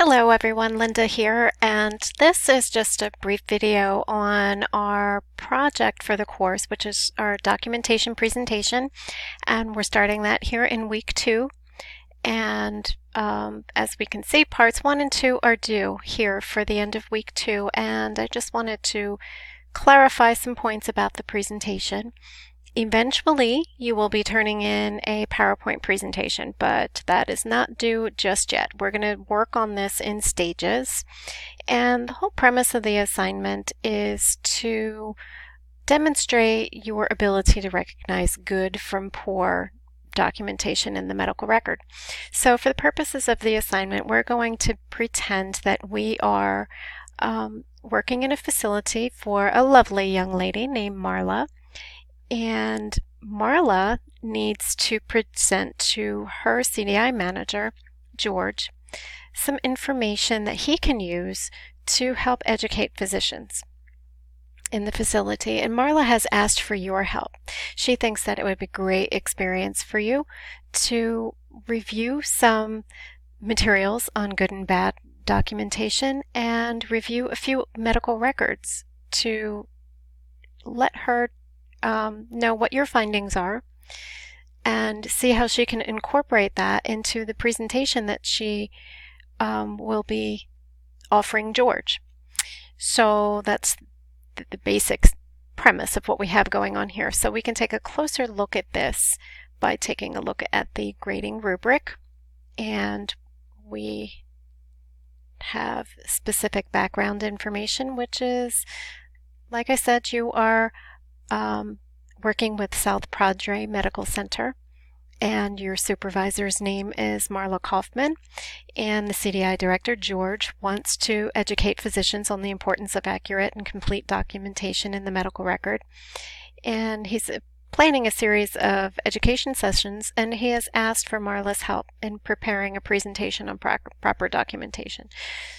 Hello everyone, Linda here, and this is just a brief video on our project for the course, which is our documentation presentation, and we're starting that here in week 2. And as we can see, parts 1 and 2 are due here for the end of week 2, and I just wanted to clarify some points about the presentation. Eventually, you will be turning in a PowerPoint presentation, but that is not due just yet. We're going to work on this in stages, and the whole premise of the assignment is to demonstrate your ability to recognize good from poor documentation in the medical record. So for the purposes of the assignment, we're going to pretend that we are working in a facility for a lovely young lady named Marla. And Marla needs to present to her CDI manager, George, some information that he can use to help educate physicians in the facility. And Marla has asked for your help. She thinks that it would be a great experience for you to review some materials on good and bad documentation and review a few medical records to let her know what your findings are and see how she can incorporate that into the presentation that she will be offering George. So that's the basic premise of what we have going on here. So we can take a closer look at this by taking a look at the grading rubric, and we have specific background information, which is, like I said, you are working with South Padre Medical Center, and your supervisor's name is Marla Kaufman, and the CDI director, George, wants to educate physicians on the importance of accurate and complete documentation in the medical record. And he's planning a series of education sessions, and he has asked for Marla's help in preparing a presentation on proper documentation.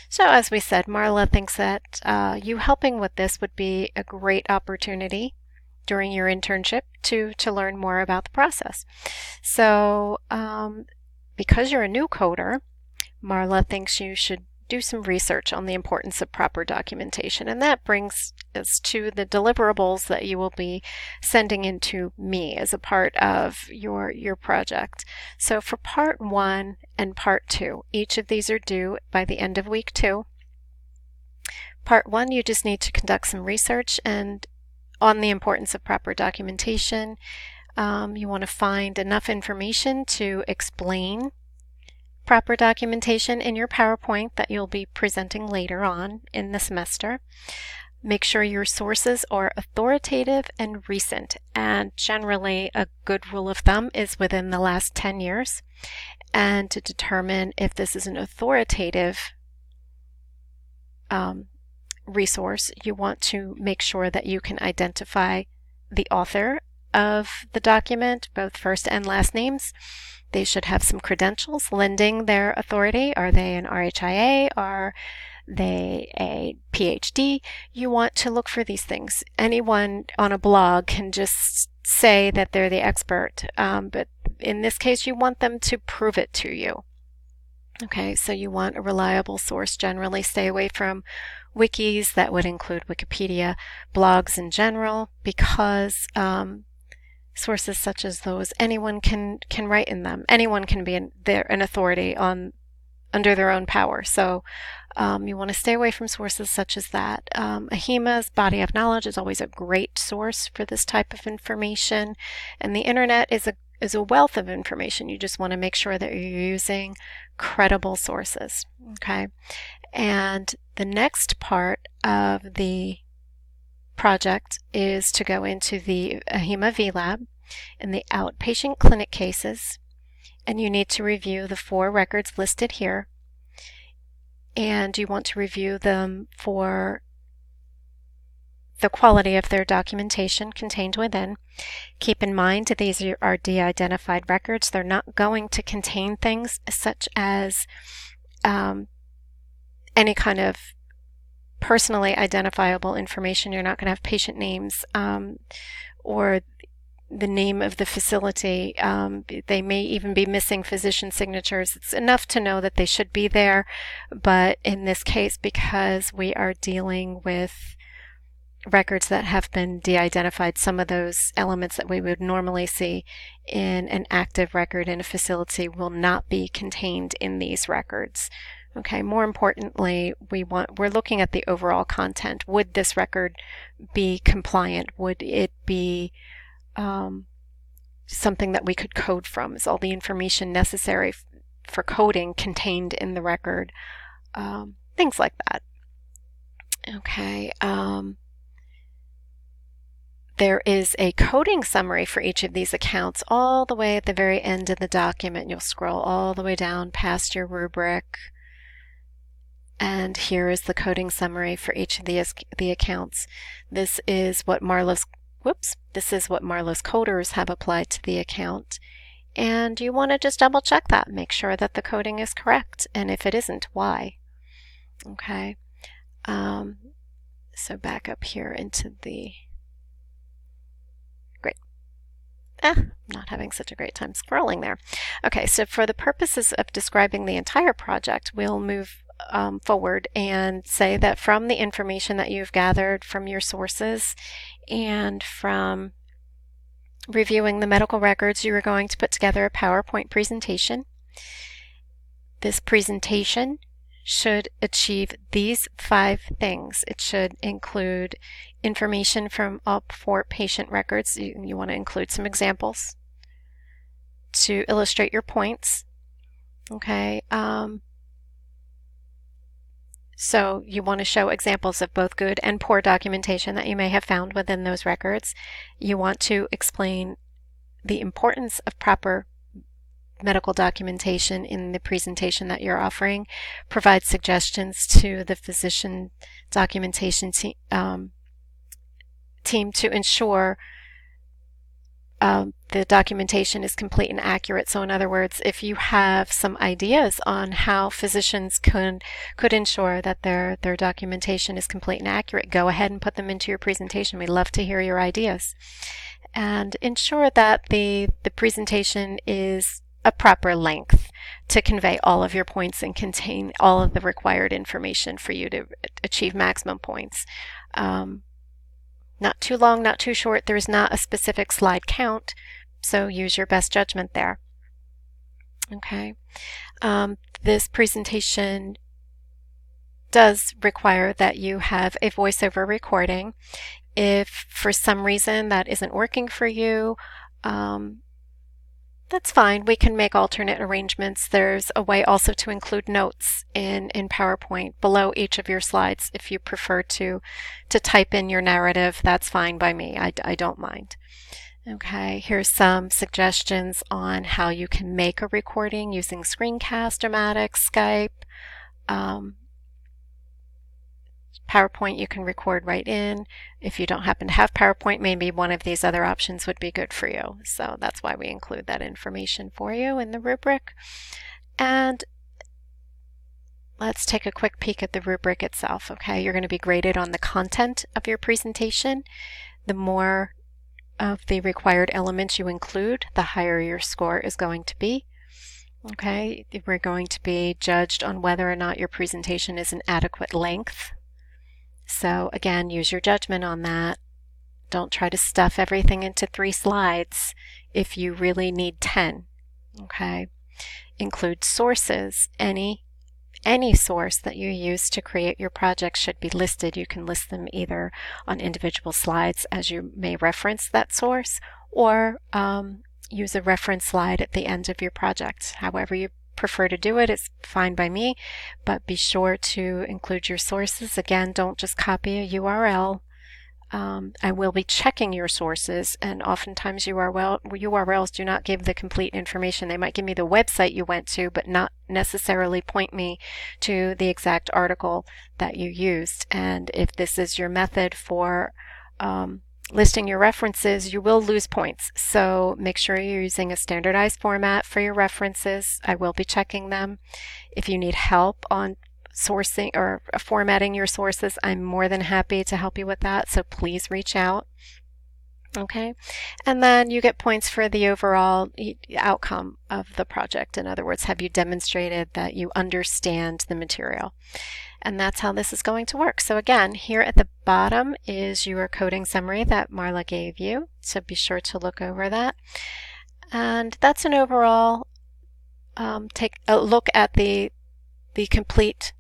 So as we said, Marla thinks that you helping with this would be a great opportunity during your internship to learn more about the process. So because you're a new coder, Marla thinks you should do some research on the importance of proper documentation, and that brings us to the deliverables that you will be sending in to me as a part of your project. So for part 1 and part 2, each of these are due by the end of week 2. Part 1, you just need to conduct some research and on the importance of proper documentation. You want to find enough information to explain proper documentation in your PowerPoint that you'll be presenting later on in the semester. Make sure your sources are authoritative and recent, and generally a good rule of thumb is within the last 10 years. And to determine if this is an authoritative resource, you want to make sure that you can identify the author of the document, both first and last names. They should have some credentials lending their authority. Are they an RHIA? Are they a PhD? You want to look for these things. Anyone on a blog can just say that they're the expert, but in this case you want them to prove it to you. Okay, so you want a reliable source. Generally stay away from wikis. That would include Wikipedia, blogs in general, because sources such as those, anyone can write in them. Anyone can be an authority under their own power. So you want to stay away from sources such as that. AHIMA's body of knowledge is always a great source for this type of information, and the internet is a wealth of information. You just want to make sure that you're using credible sources. Okay, and the next part of the project is to go into the AHIMA VLab in the outpatient clinic cases, and you need to review the 4 records listed here, and you want to review them for the quality of their documentation contained within. Keep in mind that these are de-identified records. They're not going to contain things such as any kind of personally identifiable information. You're not going to have patient names or the name of the facility. They may even be missing physician signatures. It's enough to know that they should be there, but in this case, because we are dealing with records that have been de-identified, some of those elements that we would normally see in an active record in a facility will not be contained in these records. Okay, more importantly, we're looking at the overall content. Would this record be compliant? Would it be something that we could code from? Is all the information necessary for coding contained in the record? Things like that. Okay. There is a coding summary for each of these accounts all the way at the very end of the document. You'll scroll all the way down past your rubric. And here is the coding summary for each of the accounts. This is what Marlowe's coders have applied to the account. And you want to just double check that. Make sure that the coding is correct. And if it isn't, why? Okay. So back up here into the... not having such a great time scrolling there. Okay, so for the purposes of describing the entire project, we'll move forward and say that from the information that you've gathered from your sources and from reviewing the medical records, you are going to put together a PowerPoint presentation. This presentation should achieve these 5 things. It should include information from all 4 patient records. You want to include some examples to illustrate your points. Okay. So you want to show examples of both good and poor documentation that you may have found within those records. You want to explain the importance of proper medical documentation in the presentation that you're offering, provide suggestions to the physician documentation team to ensure the documentation is complete and accurate. So in other words, if you have some ideas on how physicians could ensure that their documentation is complete and accurate, go ahead and put them into your presentation. We'd love to hear your ideas. And ensure that the presentation is a proper length to convey all of your points and contain all of the required information for you to achieve maximum points. Not too long, not too short. There's not a specific slide count, so use your best judgment there. Okay. This presentation does require that you have a voiceover recording. If for some reason that isn't working for you, that's fine. We can make alternate arrangements. There's a way also to include notes in PowerPoint below each of your slides. If you prefer to type in your narrative, that's fine by me. I don't mind. Okay, here's some suggestions on how you can make a recording using Screencast-O-Matic, Skype. PowerPoint you can record right in. If you don't happen to have PowerPoint, maybe one of these other options would be good for you. So that's why we include that information for you in the rubric. And let's take a quick peek at the rubric itself. Okay, you're going to be graded on the content of your presentation. The more of the required elements you include, the higher your score is going to be. Okay, we're going to be judged on whether or not your presentation is an adequate length. So again, use your judgment on that. Don't try to stuff everything into 3 slides if you really need 10. Okay. Include sources. Any source that you use to create your project should be listed. You can list them either on individual slides as you may reference that source, or use a reference slide at the end of your project. However you prefer to do it, it's fine by me, but be sure to include your sources. Again, don't just copy a URL. I will be checking your sources, and oftentimes URLs do not give the complete information. They might give me the website you went to, but not necessarily point me to the exact article that you used. And if this is your method for listing your references, you will lose points. So make sure you're using a standardized format for your references. I will be checking them. If you need help on sourcing or formatting your sources, I'm more than happy to help you with that. So please reach out. Okay, and then you get points for the overall outcome of the project. In other words, have you demonstrated that you understand the material? And that's how this is going to work. So again, here at the bottom is your coding summary that Marla gave you. So be sure to look over that. And that's an overall take a look at the complete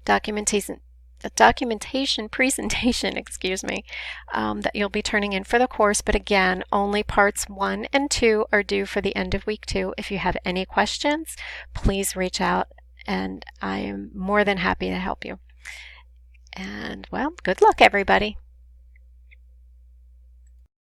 documentation presentation, excuse me, that you'll be turning in for the course. But again, only parts 1 and 2 are due for the end of week 2. If you have any questions, please reach out and I am more than happy to help you. And well, good luck, everybody.